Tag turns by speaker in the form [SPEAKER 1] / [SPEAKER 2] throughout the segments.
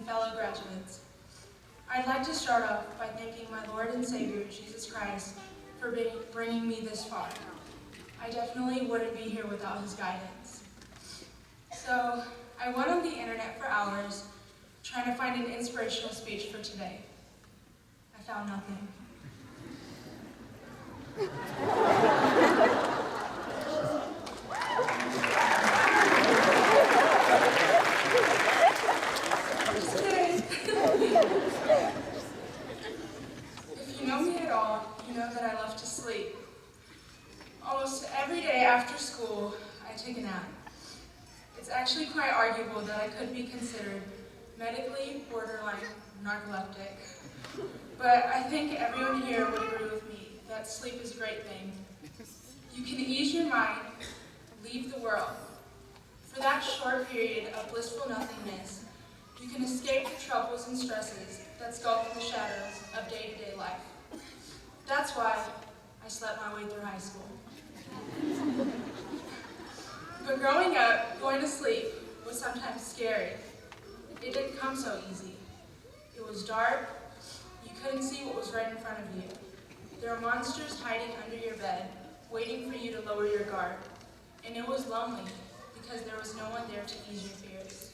[SPEAKER 1] fellow graduates. I'd like to start off by thanking my Lord and Savior, Jesus Christ, for bringing me this far. I definitely wouldn't be here without his guidance. So, I went on the internet for hours trying to find an inspirational speech for today. I found nothing. Just kidding. If you know me at all, you know that I love to sleep. Almost every day after school, I take a nap. It's actually quite arguable that I could be considered medically borderline narcoleptic. But I think everyone here would agree with me that sleep is a great thing. You can ease your mind, leave the world. For that short period of blissful nothingness, you can escape the troubles and stresses that skulk in the shadows of day-to-day life. That's why I slept my way through high school. But growing up, going to sleep was sometimes scary. It didn't come so easy. It was dark. You couldn't see what was right in front of you. There were monsters hiding under your bed, waiting for you to lower your guard. And it was lonely because there was no one there to ease your fears.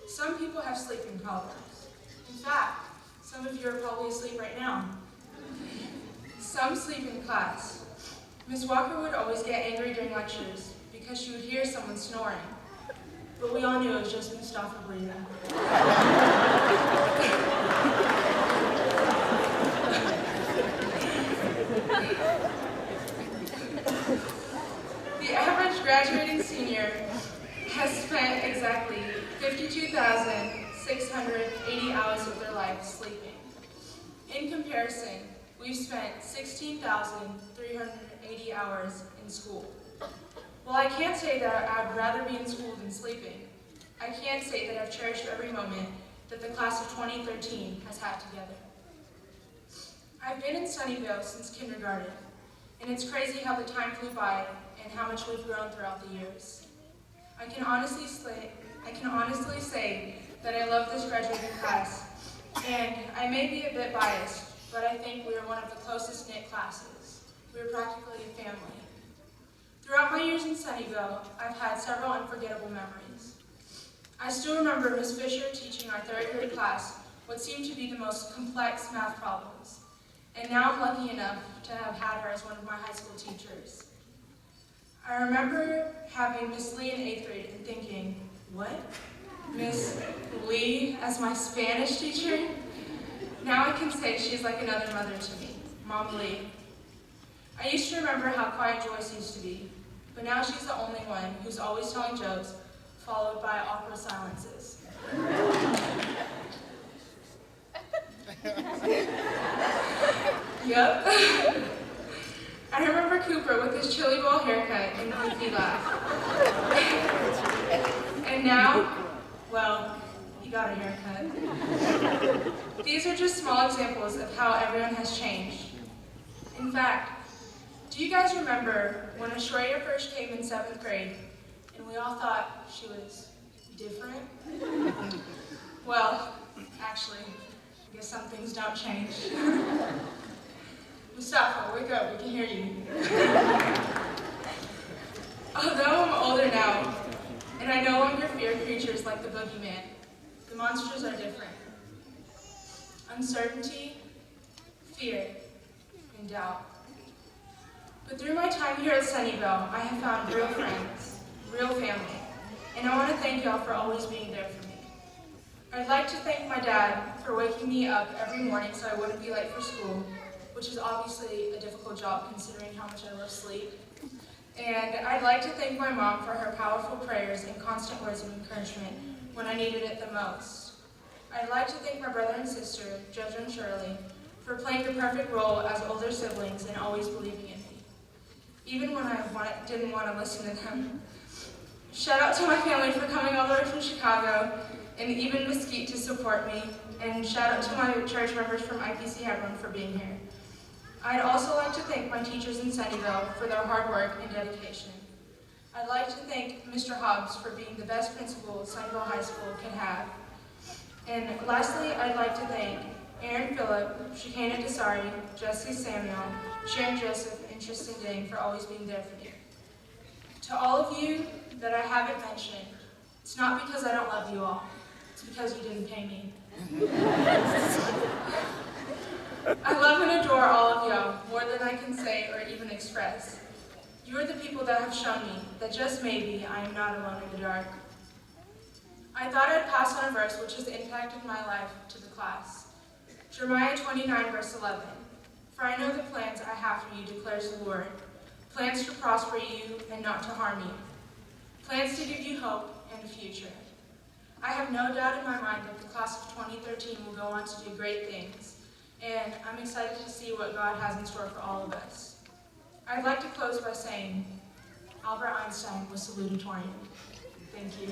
[SPEAKER 1] Some people have sleeping problems. In fact, some of you are probably asleep right now. Some sleep in class. Miss Walker would always get angry during lectures because she would hear someone snoring. But we all knew it was just Mustafa breathing. The average graduating senior has spent exactly 52,680 hours of their life sleeping. In comparison, we've spent 16,380 hours in school. While I can't say that I'd rather be in school than sleeping, I can say that I've cherished every moment that the class of 2013 has had together. I've been in Sunnyvale since kindergarten, and it's crazy how the time flew by and how much we've grown throughout the years. I can honestly say that I love this graduating class, and I may be a bit biased, but I think we are one of the closest knit classes. We are practically a family. Throughout my years in Sunnyvale, I've had several unforgettable memories. I still remember Miss Fisher teaching our third grade class what seemed to be the most complex math problems. And now I'm lucky enough to have had her as one of my high school teachers. I remember having Miss Lee in 8th grade and thinking, what? Miss Lee as my Spanish teacher? Now I can say she's like another mother to me, Mom Lee. I used to remember how quiet Joyce used to be, but now she's the only one who's always telling jokes, followed by awkward silences. Yup. I remember Cooper with his chili ball haircut and goofy laugh. And now, well, he got a haircut. These are just small examples of how everyone has changed. In fact, do you guys remember when Ashreya first came in 7th grade and we all thought she was different? Well, actually, I guess some things don't change. Mustafa, wake up, we can hear you. Although I'm older now, and I no longer fear creatures like the boogeyman, the monsters are different. Uncertainty, fear, and doubt. But through my time here at Sunnyvale, I have found real friends, real family, and I want to thank y'all for always being there for me. I'd like to thank my dad for waking me up every morning so I wouldn't be late for school, which is obviously a difficult job considering how much I love sleep. And I'd like to thank my mom for her powerful prayers and constant words of encouragement when I needed it the most. I'd like to thank my brother and sister, Jojo and Shirley, for playing the perfect role as older siblings and always believing in me, even when I didn't want to listen to them. Shout out to my family for coming all the way from Chicago, and even Mesquite to support me, and shout out to my church members from IPC Hebron for being here. I'd also like to thank my teachers in Sunnyvale for their hard work and dedication. I'd like to thank Mr. Hobbs for being the best principal Sunnyvale High School can have. And lastly, I'd like to thank Aaron Phillip, Shaina Desari, Jesse Samuel, Sharon Joseph, and Tristan Dang for always being there for me. To all of you that I haven't mentioned, it's not because I don't love you all, it's because you didn't pay me. I love and adore all of y'all more than I can say or even express. You are the people that have shown me that just maybe I am not alone in the dark. I thought I'd pass on a verse which has impacted my life to the class. Jeremiah 29, verse 11. For I know the plans I have for you, declares the Lord. Plans to prosper you and not to harm you. Plans to give you hope and a future. I have no doubt in my mind that the class of 2013 will go on to do great things, and I'm excited to see what God has in store for all of us. I'd like to close by saying, Albert Einstein was salutatorian. Thank you.